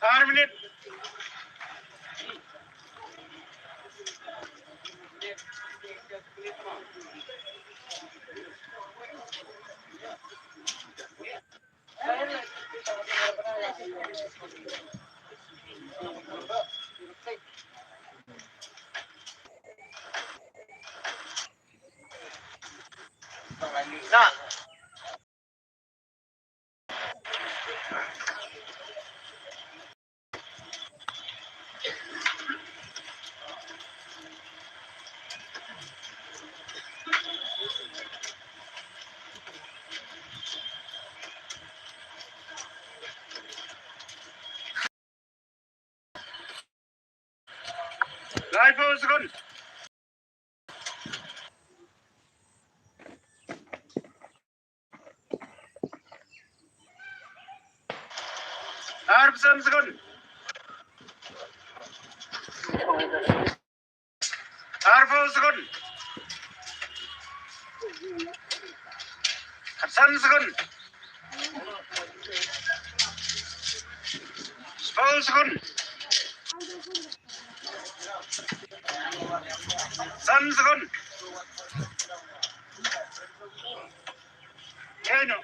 8 menit. Nah. 30 sekunder. Harap 1 sekund. Harap 10 sekund. 1 sekund. 10 sekund. 1 sekund. Eno.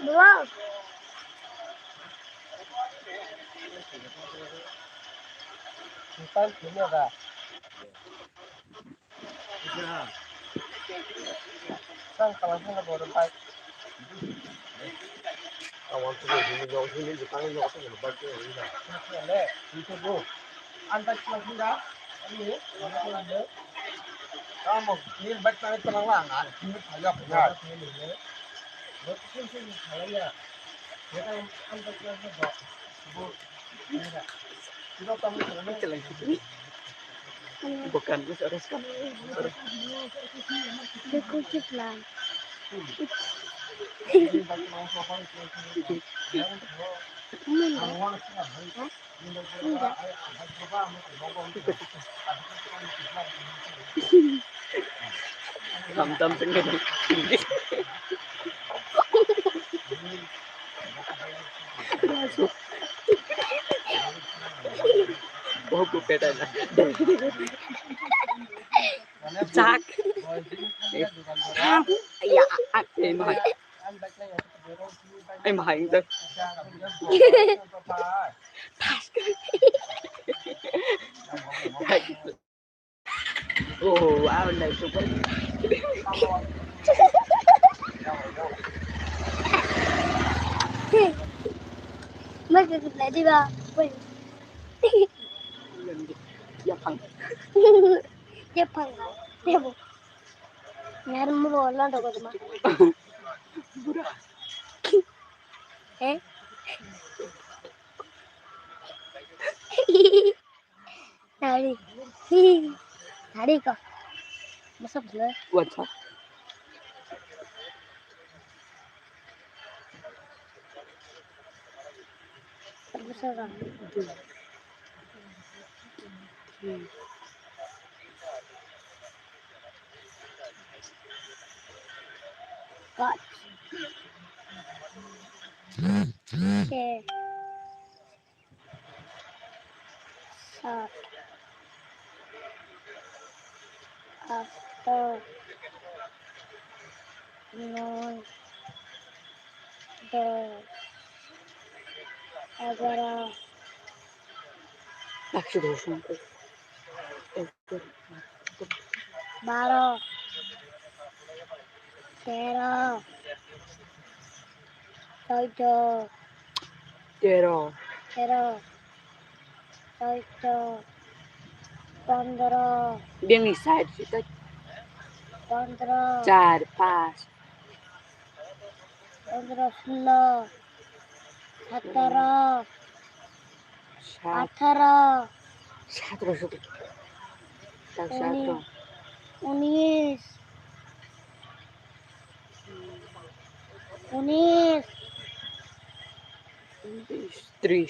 Wow. Bukan punya kak. Ya. Sang kalasnya nggak boleh baik. Awal tuh ini jauh sini Jepang jauh tuh nggak baik ya ini. Ini itu tuh. Anda lagi dah. Ini ini kamu ini baik nanti tenang lah nggak. Ini saya punya. Ini betul sih saya. Ya kan anda lagi kok. Bu. Kita tamu ini celeng gitu. Bukan bisa reskan. Dekocit lang. Enggak. Tam-tam sendiri. Masuk. Oh, bukit aja. Cak. Iya, em hành thôi. Oh, wow, này chụp ấy. Mất cái này đi ba. Dạ phẳng. Dia pangga. Dia bu. Ngarum mo wala daw ko ma. Eh? Nari. Nari ko. Masuk dulu. What's up? Terbesar kan. Got. Okay. Start. After. Non. The. Agara. Taksi dosun. 12. 13. 14. 13. 14. 15. Bien ni side kita 15. 4 5 15. 16. 17. 7 18. 7 tak 19. 1 19. 19. 3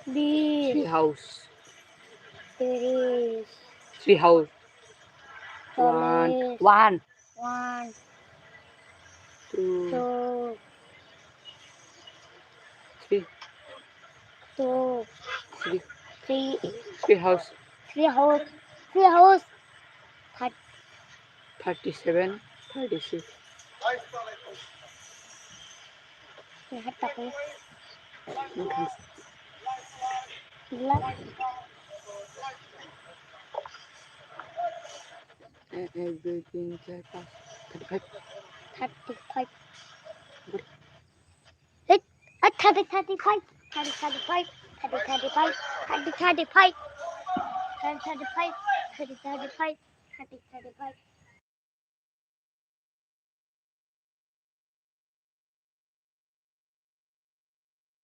20. house 30. 3 house 40. 1 1. 2 2. 3 2. 3 3. 3 house 3 house. 3 house. 37 36 Lahat ako. Makan. Gila. Everything check out 35 35. Hit. 30, 35. 30, 35. 30, 35. 30, 35. 30, 35. 30, 35. 30, 35.